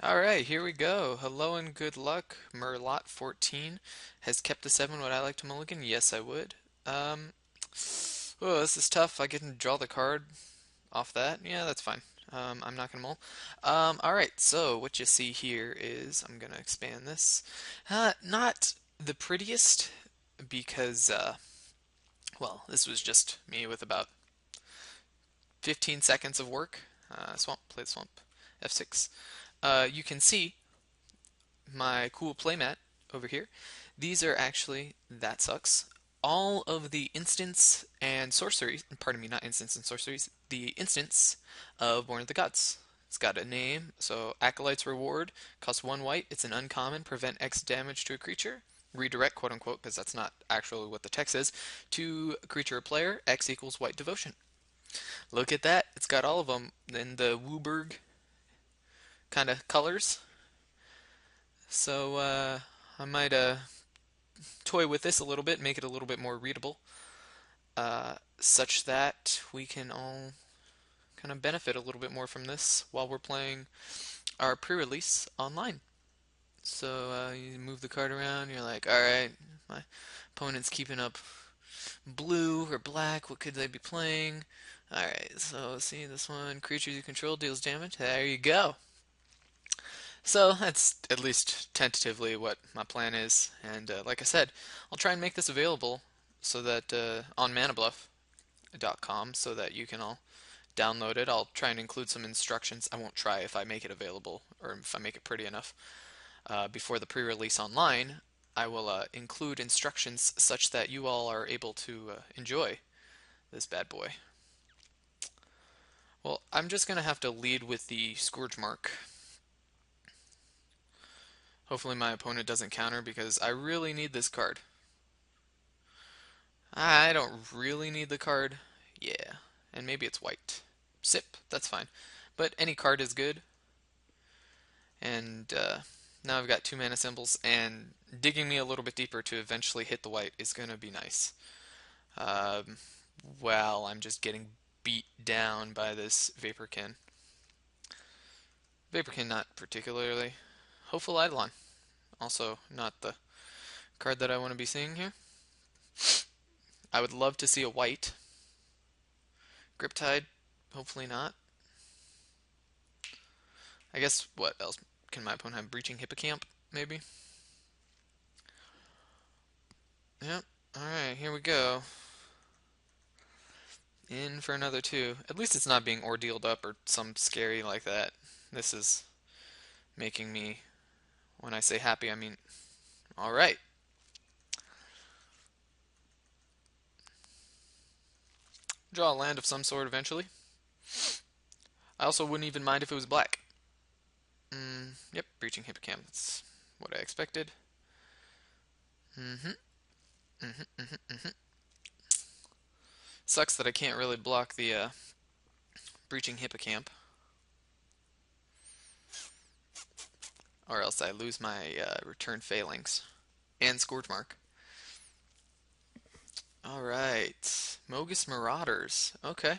Alright, here we go. Hello and good luck. Merlot14 has kept the 7. Would I like to mulligan? Yes, I would. Um, oh, this is tough. I can draw the card off that. Yeah, that's fine. I'm not gonna mull. Alright, so what you see here is I'm gonna expand this. Not the prettiest because, well, this was just me with about 15 seconds of work. Swamp, play the swamp. F6. You can see my cool playmat over here. These are actually, that sucks, all of the instants and sorceries, pardon me, not instants and sorceries, the instants of Born of the Gods. It's got a name, so Acolyte's Reward, costs 1 white, it's an uncommon, prevent X damage to a creature, redirect, quote unquote, because that's not actually what the text is, to creature or player, X equals white devotion. Look at that, it's got all of them in the Wooburg kind of colors. So I might toy with this a little bit, make it a little bit more readable, such that we can all kind of benefit a little bit more from this while we're playing our pre-release online. So you move the card around, you're like, alright, my opponent's keeping up blue or black, what could they be playing? Alright, so see this one, creatures you control deals damage, there you go. So that's at least tentatively what my plan is, and like I said, I'll try and make this available so that on manabluff.com so that you can all download it. I'll try and include some instructions. I won't try if I make it available or if I make it pretty enough before the pre-release online. I will include instructions such that you all are able to enjoy this bad boy. Well, I'm just going to have to lead with the Scourge Mark. Hopefully my opponent doesn't counter because I really need this card. I don't really need the card. Yeah, and maybe it's white. Sip, that's fine. But any card is good. And now I've got 2 mana symbols, and digging me a little bit deeper to eventually hit the white is going to be nice. Um, well, I'm just getting beat down by this Vaporkin. Vaporkin not particularly. Hopeful Eidolon. Also not the card that I want to be seeing here. I would love to see a white. Griptide, hopefully not. I guess, what else can my opponent have? Breaching Hippocamp, maybe? Yep. Alright, here we go. In for another 2. At least it's not being ordealed up or some scary like that. This is making me, when I say happy, I mean, alright. Draw a land of some sort eventually. I also wouldn't even mind if it was black. Yep, Breaching Hippocamp. That's what I expected. Mm-hmm. Mm-hmm. Mm-hmm. Mm-hmm. Sucks that I can't really block the Breaching Hippocamp. Or else I lose my return failings. And Scourge Mark. Alright. Mogus Marauders. Okay.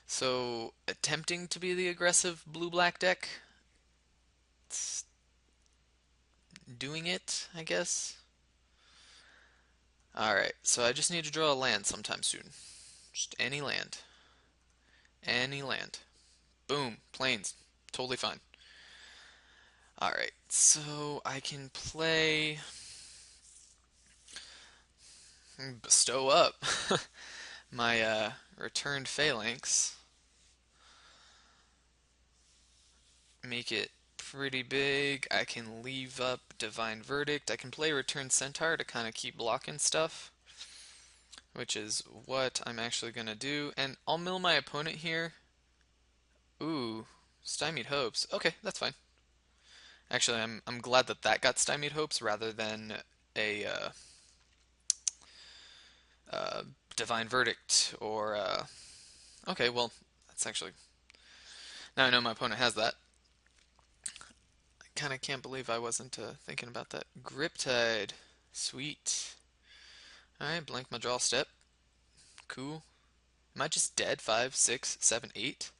So, attempting to be the aggressive blue-black deck. It's doing it, I guess. Alright, so I just need to draw a land sometime soon. Just any land. Any land. Boom. Plains. Totally fine. Alright, so I can play Bestow up my returned phalanx. Make it pretty big. I can leave up Divine Verdict. I can play Return Centaur to kind of keep blocking stuff, which is what I'm actually going to do. And I'll mill my opponent here. Ooh, Stymied Hopes. Okay, that's fine. Actually, I'm glad that that got Stymied Hopes rather than a Divine Verdict or okay, well, that's actually, now I know my opponent has that. I kind of can't believe I wasn't thinking about that. Griptide. Sweet. Alright, blank my draw step. Cool. Am I just dead? 5, 6, 7, 8?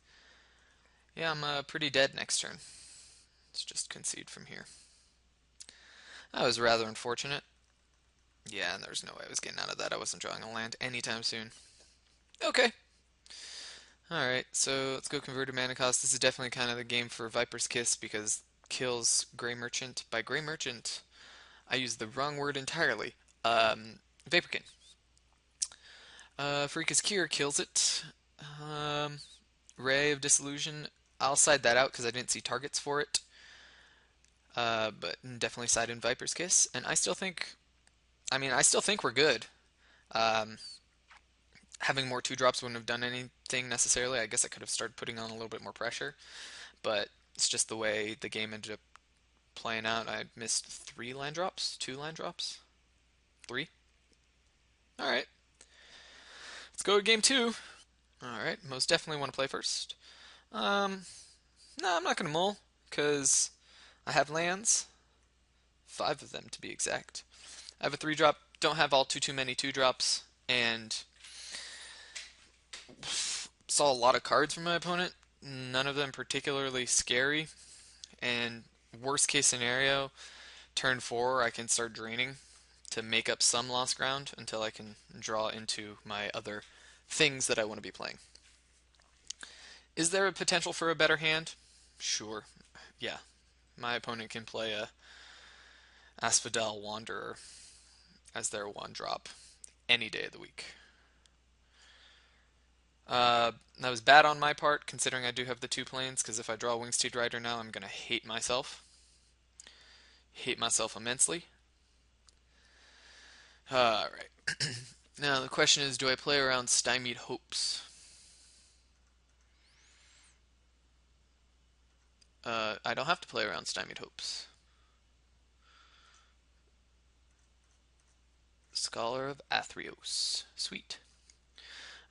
Yeah, I'm pretty dead next turn. Let's just concede from here. That was rather unfortunate. Yeah, and there's no way I was getting out of that. I wasn't drawing a land anytime soon. Okay. Alright, so let's go Converted Mana Cost. This is definitely kind of the game for Viper's Kiss because kills Grey Merchant. By Grey Merchant, I used the wrong word entirely. Vaporkin. Freakus Cure kills it. Ray of Disillusion, I'll side that out because I didn't see targets for it. But definitely side in Viper's Kiss. And I still think, I still think we're good. Um, Having more 2-drops wouldn't have done anything necessarily. I guess I could have started putting on a little bit more pressure. But it's just the way the game ended up playing out. I missed 3 land drops? 2 land drops? 3? Alright. Let's go to game 2. Alright, most definitely want to play first. No, I'm not going to mull, because I have lands. 5 of them, to be exact. I have a 3-drop, don't have all too many 2-drops, and saw a lot of cards from my opponent. None of them particularly scary, and worst case scenario, turn 4 I can start draining to make up some lost ground until I can draw into my other things that I want to be playing. Is there a potential for a better hand? Sure. Yeah. My opponent can play a Asphodel Wanderer as their 1-drop any day of the week. That was bad on my part, considering I do have the 2 planes, because if I draw Wingsteed Rider now, I'm going to hate myself. Hate myself immensely. Alright. Now the question is, do I play around Stymied Hopes? I don't have to play around Stymied Hopes. Scholar of Athreos. Sweet.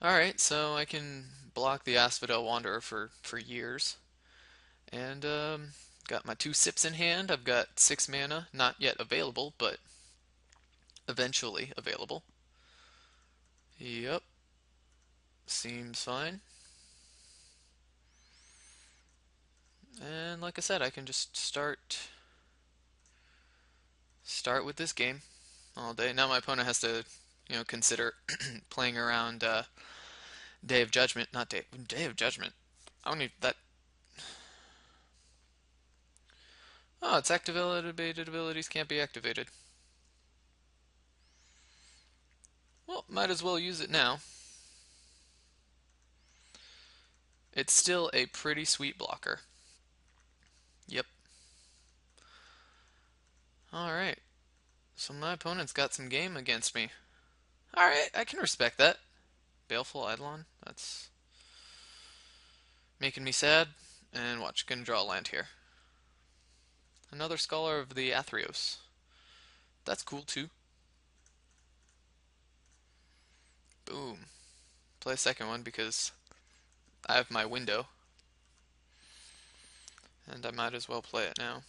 Alright, so I can block the Asphodel Wanderer for years. And got my 2 sips in hand. I've got 6 mana, not yet available, but eventually available. Yep. Seems fine. And like I said, I can just start with this game all day. Now my opponent has to, consider playing around Day of Judgment, not Day of Judgment. I don't need that. Oh, it's activated abilities can't be activated. Well, might as well use it now. It's still a pretty sweet blocker. Yep. Alright. So my opponent's got some game against me. Alright, I can respect that. Baleful Eidolon, that's making me sad. And watch, gonna draw a land here. Another Scholar of the Athreos. That's cool too. Boom. Play a second one because I have my window. And I might as well play it now.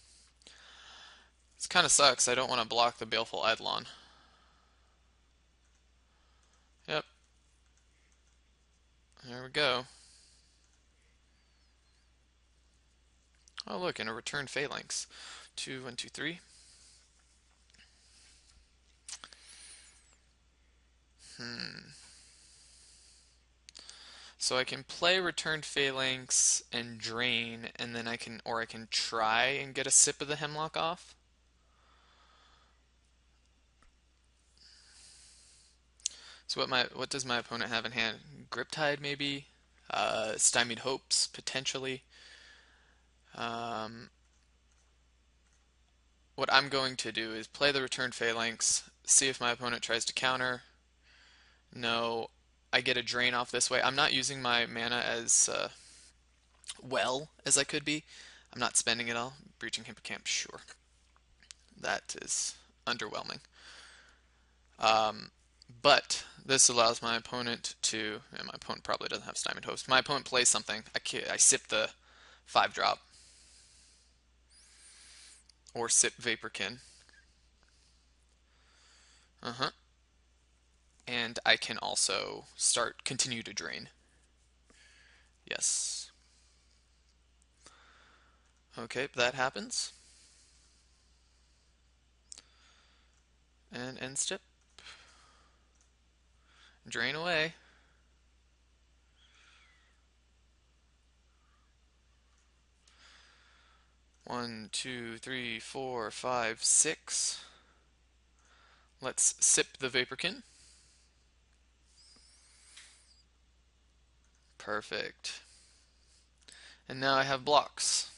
This kind of sucks. I don't want to block the Baleful Eidolon. Yep. There we go. Oh look, and a return Phalanx. 2, 1, 2, 3. So I can play Returned Phalanx and Drain, and then I can try and get a sip of the Hemlock off. So what does my opponent have in hand? Griptide maybe, Stymied Hopes potentially. What I'm going to do is play the Returned Phalanx, see if my opponent tries to counter. No, I get a drain off this way. I'm not using my mana as well as I could be. I'm not spending it all. Breaching Hippocamp, sure. That is underwhelming. But this allows my opponent to, and my opponent probably doesn't have Stymied Host. My opponent plays something. I sip the 5-drop. Or sip Vaporkin. And I can also continue to drain. Yes. Okay, that happens. And end step. Drain away. One, two, three, four, five, six. Let's sip the Vaporkin. Perfect. And now I have blocks.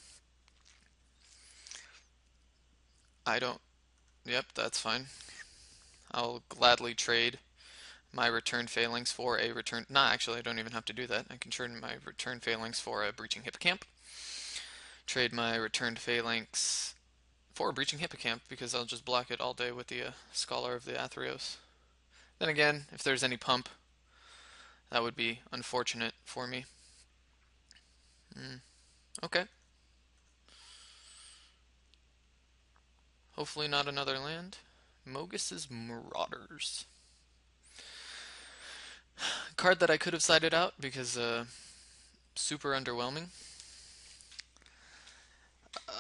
I don't... Yep, that's fine. I'll gladly trade my return failings for a return... Nah, actually, I don't even have to do that. I can trade my return failings for a breaching hippocamp. Trade my returned phalanx for a breaching hippocamp because I'll just block it all day with the Scholar of the Athreos. Then again, if there's any pump, that would be unfortunate for me. Okay. Hopefully not another land. Mogus's Marauders. Card that I could have sided out because super underwhelming.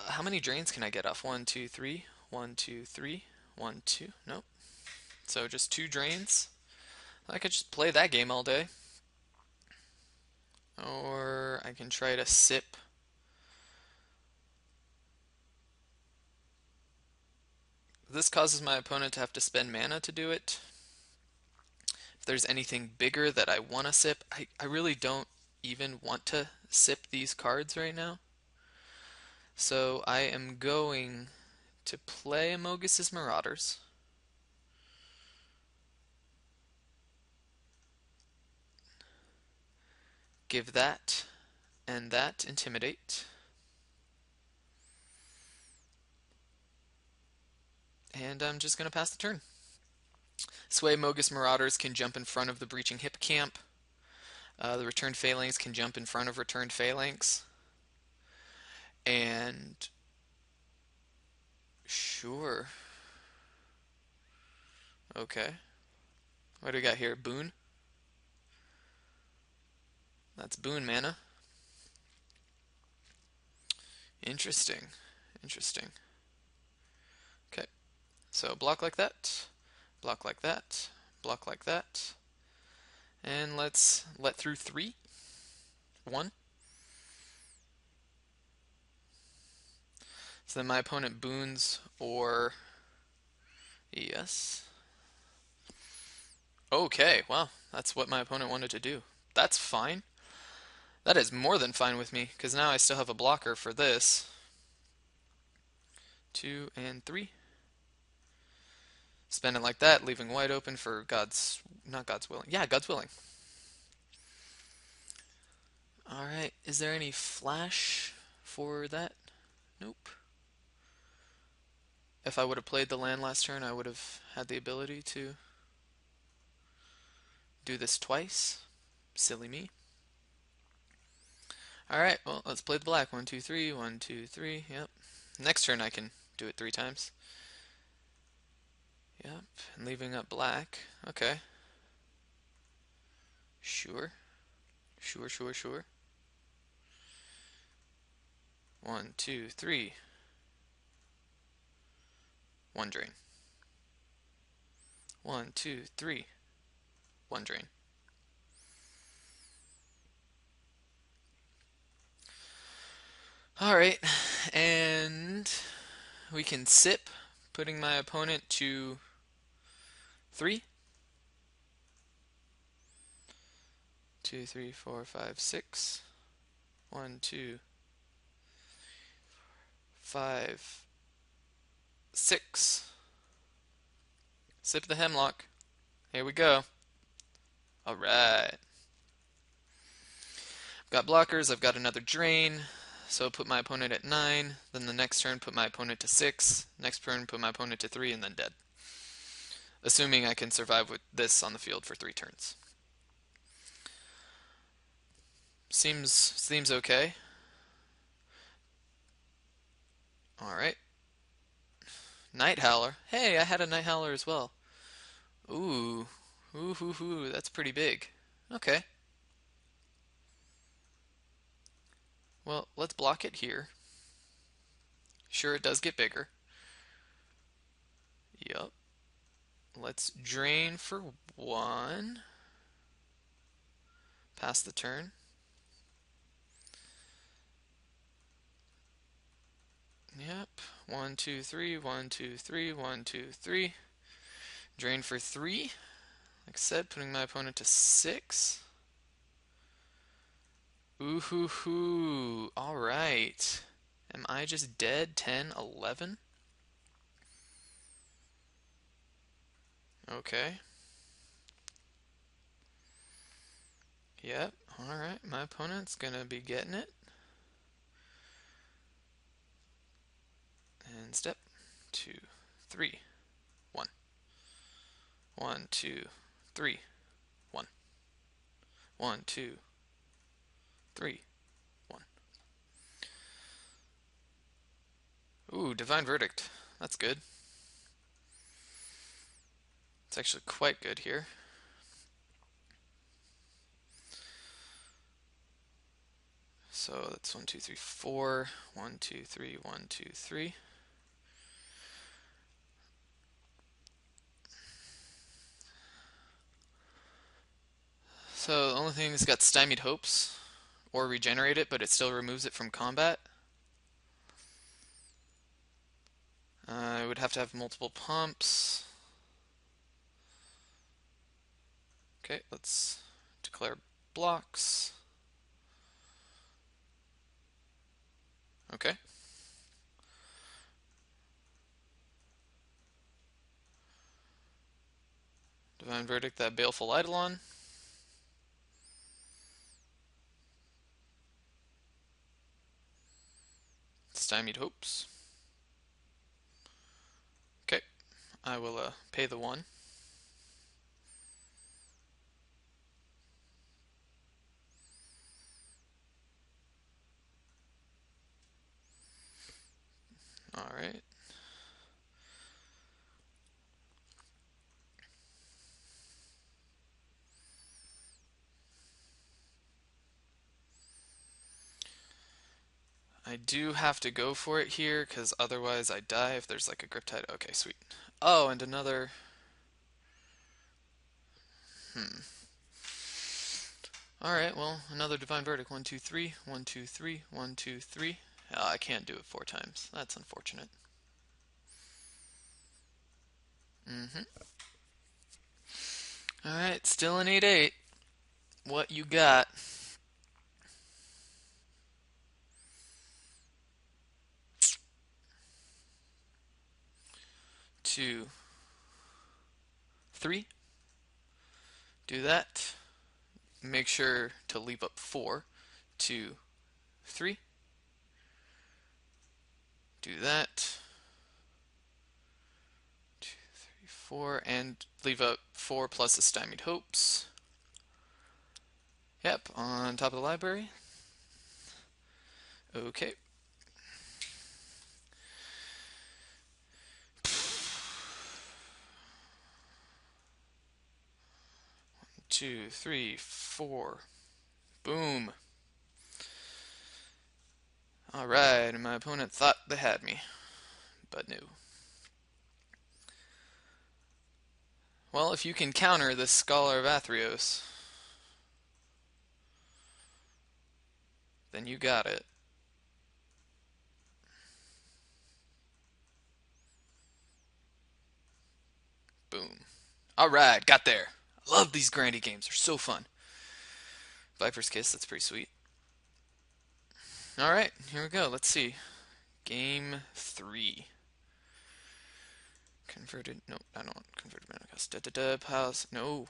How many drains can I get off? 1, 2, 3. 1, 2, 3. 1, 2. Nope. So just 2 drains. I could just play that game all day. Or I can try to sip. This causes my opponent to have to spend mana to do it. If there's anything bigger that I want to sip, I really don't even want to sip these cards right now. So I am going to play Amogus' Marauders. Give that and that Intimidate. And I'm just going to pass the turn. Sway Mogus Marauders can jump in front of the Breaching Hippocamp. The Returned Phalanx can jump in front of Returned Phalanx. And sure. Okay. What do we got here? Boon? That's Boon mana. Interesting. Interesting. Okay. So block like that. Block like that. Block like that. And let's let through 3. 1. So then my opponent boons or... Yes. Okay, wow. That's what my opponent wanted to do. That's fine. That is more than fine with me, because now I still have a blocker for this. 2 and 3. Spend it like that, leaving white open for God's... Not God's willing. Yeah, God's willing. Alright, is there any flash for that? Nope. If I would have played the land last turn, I would have had the ability to do this twice. Silly me. Alright, well, let's play the black. 1, 2, 3, 1, 2, 3, yep. Next turn I can do it 3 times. Yep, and leaving up black. Okay. Sure. Sure, sure, sure. 1, 2, 3. 1 drain. 1, 2, 3. 1 drain. Alright, and we can sip, putting my opponent to 3. 2, 3, 4, 5, 6. 1, 2, 5, 6. Sip the Hemlock. Here we go. Alright. I've got blockers, I've got another drain. So put my opponent at 9. Then the next turn put my opponent to 6. Next turn put my opponent to 3 and then dead. Assuming I can survive with this on the field for 3 turns. Seems okay. Alright. Night Howler. Hey, I had a Night Howler as well. Ooh. Ooh, hoo, hoo. That's pretty big. Okay. Well, let's block it here. Sure, it does get bigger. Yup. Let's drain for 1. Pass the turn. Yep. 1, 2, 3, 1, 2, 3, 1, 2, 3. Drain for 3. Like I said, putting my opponent to 6. Ooh hoo hoo. Alright. Am I just dead? 10, 11? Okay. Yep. Alright. My opponent's gonna be getting it. And step 2, 3, 1. 1, 2, 3, 1. 1, 2, 3, 1. Ooh, Divine Verdict. That's good. It's actually quite good here. So that's 1, 2, 3, 4. 1, 2, 3, 1, 2, 3. So the only thing is got Stymied Hopes or Regenerate it, but it still removes it from combat. I would have to have multiple pumps. Okay, let's declare blocks. Okay. Divine Verdict that Baleful Eidolon. Stymied Hopes. Okay, I will pay the 1. Alright. I do have to go for it here, because otherwise I die if there's like a grip tide. Okay, sweet. Oh, and another... Alright, well, another Divine Verdict. 1, 2, 3. 1, 2, 3. 1, 2, 3. I can't do it 4 times. That's unfortunate. Alright, still an 8-8. What you got? 2, 3. Do that. Make sure to leave up 4. 2, 3. Do that. 2, 3, 4. And leave up 4 plus the Stymied Hopes. Yep, on top of the library. Okay. 2, 3, 4. Boom. Alright, and my opponent thought they had me, but no. Well, if you can counter this Scholar of Athreos, then you got it. Boom. Alright, got there. I love these grindy games, they're so fun. Viper's Kiss, that's pretty sweet. Alright, here we go, let's see. Game 3. Converted, no, I don't want converted mana cost. House, no.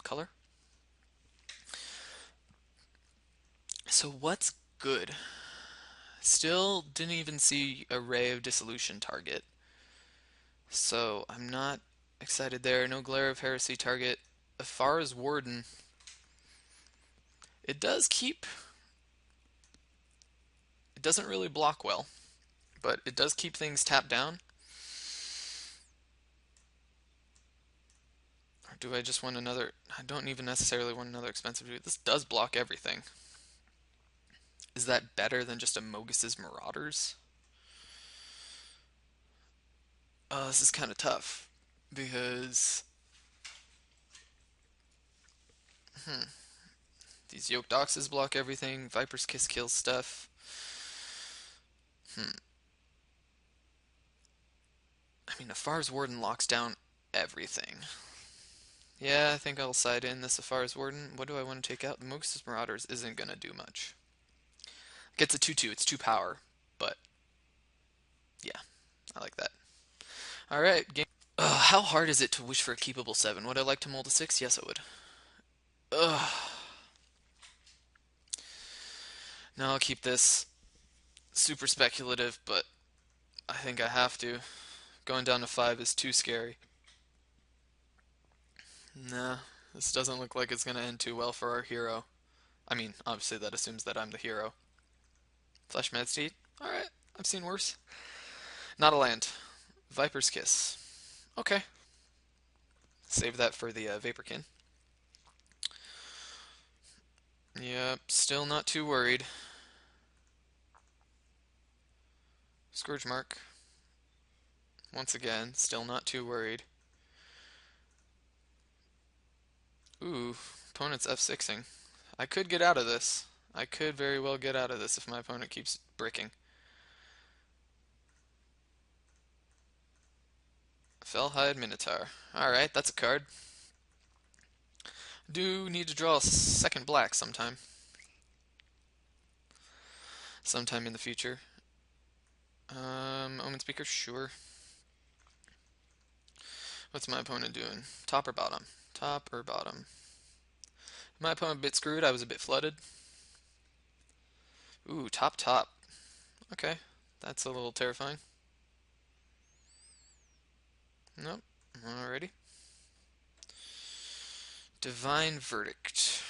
Color? So what's good? Still didn't even see a Ray of Dissolution target. So I'm not excited there. No Glare of Heresy target. As far as Warden, it does keep... It doesn't really block well, but it does keep things tapped down. Or do I just want another... I don't even necessarily want another expensive dude. This does block everything. Is that better than just a Mogus's Marauders? This is kind of tough because these Yoked Oxes block everything. Viper's Kiss kills stuff. Hmm. I mean, Afar's Warden locks down everything. Yeah, I think I'll side in the Afar's Warden. What do I want to take out? The Mox's Marauders isn't going to do much. Gets a 2-2. It's 2 power. But, yeah, I like that. Alright, game. How hard is it to wish for a keepable 7? Would I like to mold a 6? Yes, I would. Ugh. Now I'll keep this super speculative, but I think I have to. Going down to 5 is too scary. Nah, this doesn't look like it's going to end too well for our hero. I mean, obviously that assumes that I'm the hero. Flesh Mad Steed? Alright, I've seen worse. Not a land. Viper's Kiss. Okay. Save that for the Vaporkin. Yep, still not too worried. Scourge Mark. Once again, still not too worried. Ooh, opponent's F6ing. I could get out of this. I could very well get out of this if my opponent keeps bricking. Fellhide Minotaur. Alright, that's a card. Do need to draw a second black sometime. Sometime in the future. Omen Speaker, sure. What's my opponent doing? Top or bottom? Top or bottom? My opponent a bit screwed. I was a bit flooded. Ooh, top, top. Okay, that's a little terrifying. Nope. Alrighty. Divine Verdict.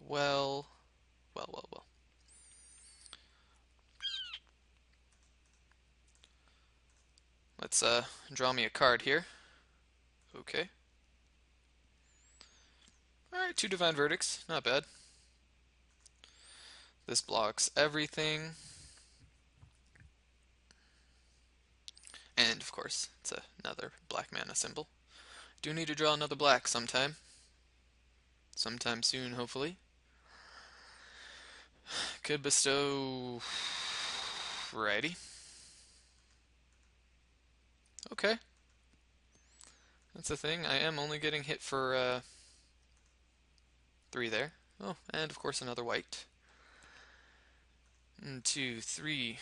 Well. Let's draw me a card here. Okay. Alright, 2 Divine Verdicts. Not bad. This blocks everything. And, of course, it's another black mana symbol. Do need to draw another black sometime. Sometime soon, hopefully. Could bestow... Righty. Okay. That's the thing. I am only getting hit for 3 there. Oh, and of course another white. 1, 2, 3.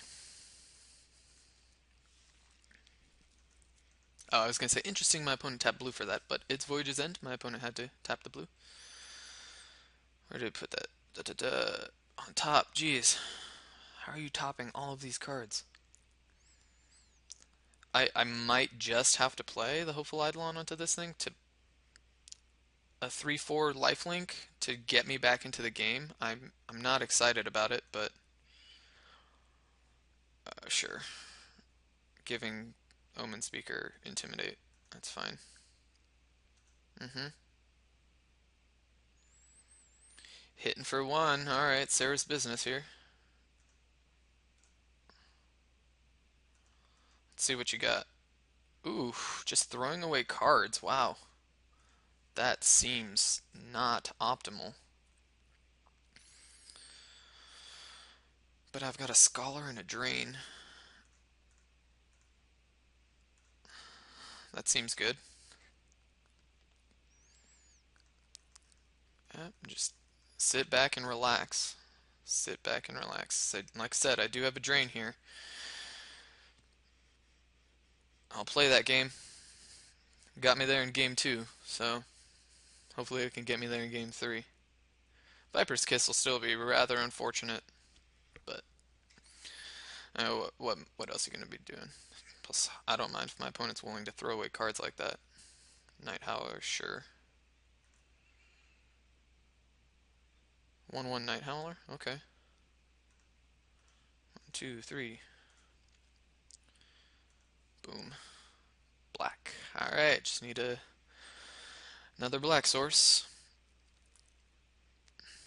Oh, I was going to say, interesting my opponent tapped blue for that, but it's Voyage's End. My opponent had to tap the blue. Where did I put that? On top, jeez. How are you topping all of these cards? I might just have to play the Hopeful Eidolon onto this thing to a 3/4 lifelink to get me back into the game. I'm not excited about it, but sure. Giving Omen Speaker Intimidate. That's fine. Hitting for 1. Alright, Sarah's business here. Let's see what you got. Ooh, just throwing away cards. Wow. That seems not optimal. But I've got a Scholar and a Drain. That seems good. Just sit back and relax. Sit back and relax. So, like I said, I do have a Drain here. I'll play that game. Got me there in game 2, so hopefully it can get me there in game 3. Viper's Kiss will still be rather unfortunate, but what else are you going to be doing? Plus, I don't mind if my opponent's willing to throw away cards like that. Night Howler, sure. 1/1 Night Howler, okay. 1, 2, 3. Boom. Black. Alright, just need another black source.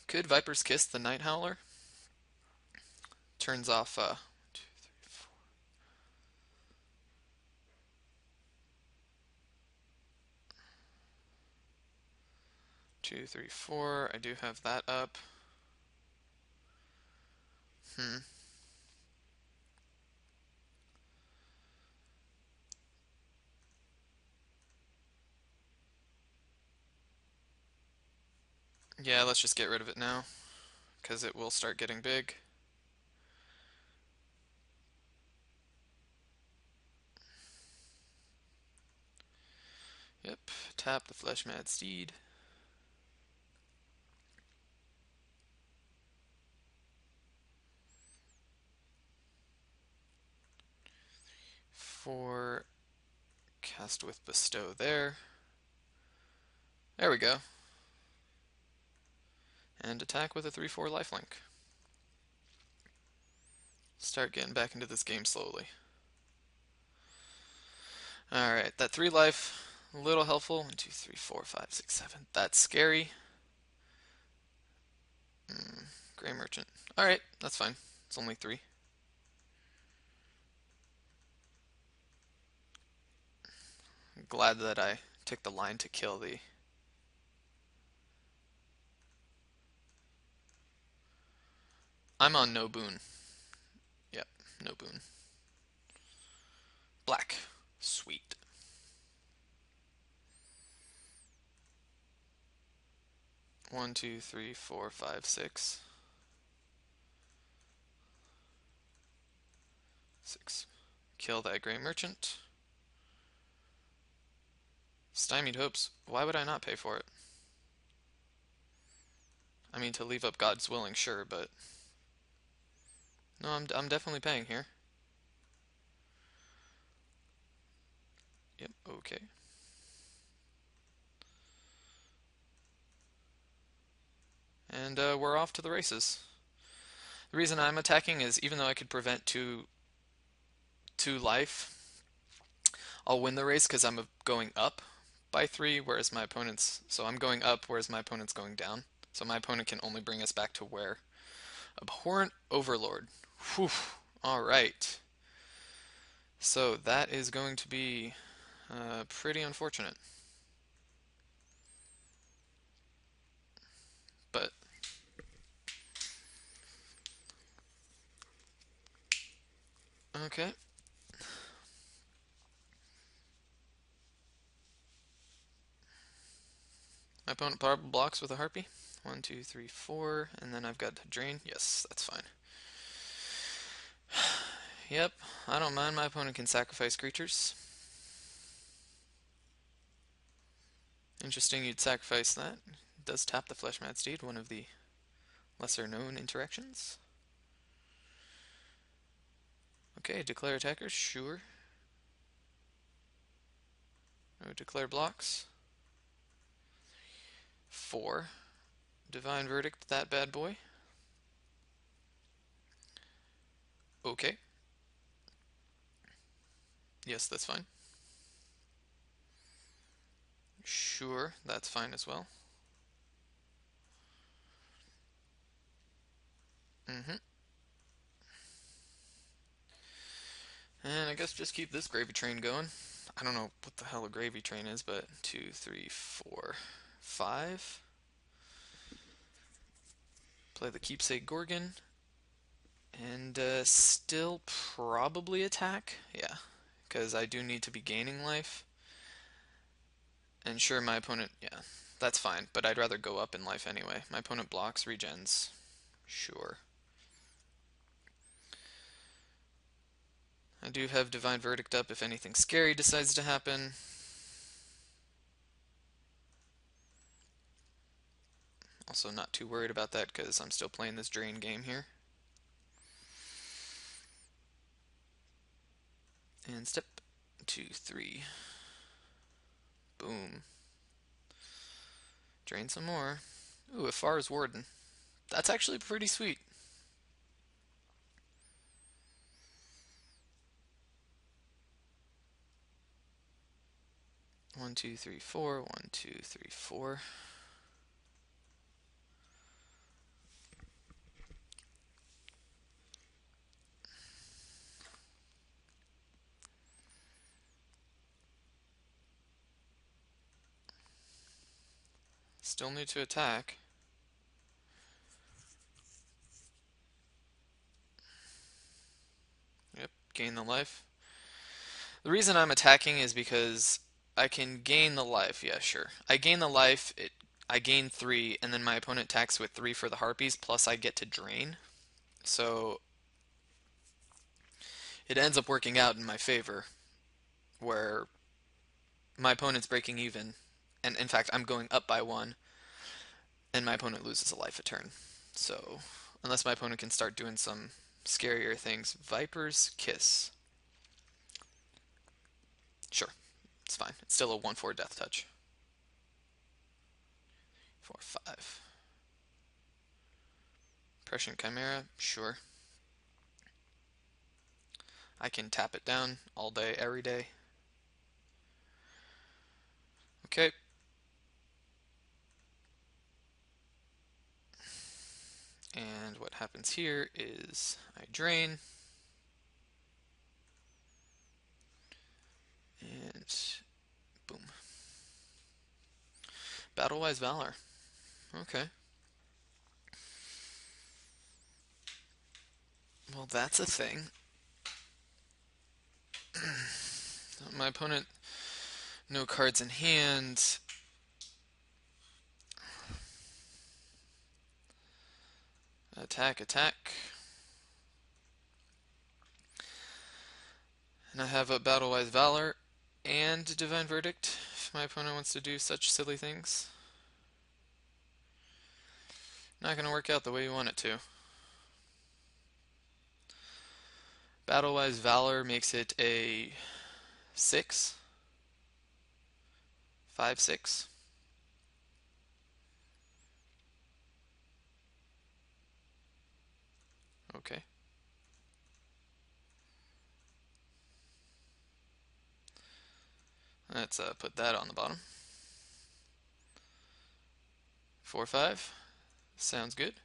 Could Viper's Kiss the Night Howler? Turns off 2, 3, 4. 2, 3, 4. I do have that up. Yeah, let's just get rid of it now, because it will start getting big. Yep, tap the Flesh Mad Steed. For cast with Bestow there. There we go. And attack with a 3/4 lifelink. Start getting back into this game slowly. Alright, that 3 life, a little helpful. 1, 2, 3, 4, 5, 6, 7. That's scary. Gray Merchant. Alright, that's fine. It's only 3. I'm glad that I took the line to kill the... I'm on no boon. Yep, no boon. Black. Sweet. One, two, three, four, five, six. 6. Kill that Gray Merchant. Stymied Hopes. Why would I not pay for it? I mean, to leave up God's Willing, sure, but... No, I'm definitely paying here. Yep, okay. And we're off to the races. The reason I'm attacking is even though I could prevent two life, I'll win the race because I'm going up by 3, whereas my opponent's... So I'm going up, whereas my opponent's going down. So my opponent can only bring us back to where... Abhorrent Overlord. Whew. Alright. So that is going to be pretty unfortunate. But... Okay. My opponent probably blocks with a Harpy. 1, 2, 3, 4, and then I've got to drain. Yes, that's fine. Yep, I don't mind. My opponent can sacrifice creatures. Interesting you'd sacrifice that. It does tap the Flesh Mad Steed, one of the lesser known interactions. Okay, declare attackers, sure. Oh, declare blocks. 4. Divine Verdict, that bad boy. Okay. Yes, that's fine. Sure, that's fine as well. And I guess just keep this gravy train going. I don't know what the hell a gravy train is, but 2, 3, 4, 5. Play the Keepsake Gorgon. And still probably attack. Yeah, because I do need to be gaining life. And sure, my opponent, yeah, that's fine. But I'd rather go up in life anyway. My opponent blocks, regens. Sure. I do have Divine Verdict up if anything scary decides to happen. Also not too worried about that because I'm still playing this drain game here. And step 2, 3. Boom. Drain some more. Ooh, Afar's Warden. That's actually pretty sweet. One, two, three, 4. 1, 2, 3, 4. Still need to attack. Yep, gain the life. The reason I'm attacking is because I can gain the life. Yeah, sure. I gain the life, I gain 3, and then my opponent attacks with 3 for the harpies, plus I get to drain. So it ends up working out in my favor, where my opponent's breaking even, and in fact, I'm going up by 1, and my opponent loses a life a turn. So, unless my opponent can start doing some scarier things. Viper's Kiss. Sure, it's fine. It's still a 1/4 death touch. 4/5. Prescient Chimera, sure. I can tap it down all day, every day. Okay. And what happens here is I drain. And boom. Battle-wise Valor. Okay. Well, that's a thing. My opponent, no cards in hand. Attack, attack. And I have a Battle-wise Valor and Divine Verdict if my opponent wants to do such silly things. Not going to work out the way you want it to. Battle-wise Valor makes it a 6. 5/6. Okay. Let's put that on the bottom. 4/5. Sounds good.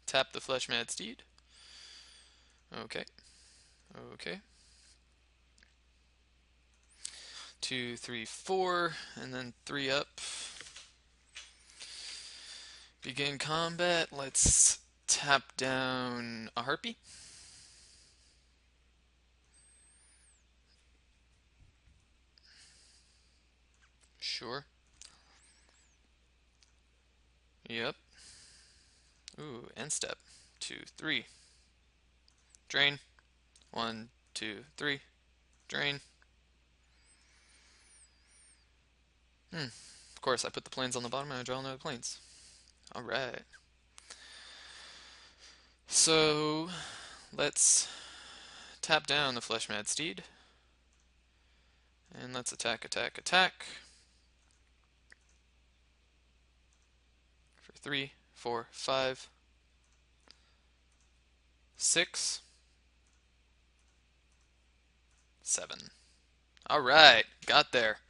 Tap the Flesh Mad Steed. Okay. Okay. 2, 3, 4, and then 3 up. Begin combat. Let's tap down a Harpy. Sure. Yep. Ooh, end step. 2, 3. Drain. 1, 2, 3. Drain. Of course, I put the planes on the bottom and I draw another planes. Alright. So, let's tap down the Flesh Mad Steed. And let's attack, attack, attack. For 3, 4, 5, 6, 7. Alright, got there.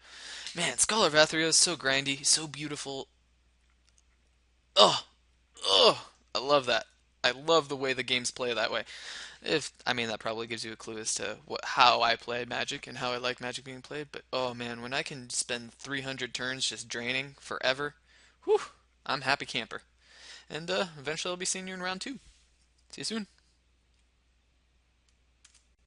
Man, Scholar of Atheria is so grindy, so beautiful. Oh, oh, I love that. I love the way the games play that way. I mean, that probably gives you a clue as to how I play Magic and how I like Magic being played. But oh man, when I can spend 300 turns just draining forever, whew, I'm happy camper. And eventually I'll be seeing you in round 2. See you soon.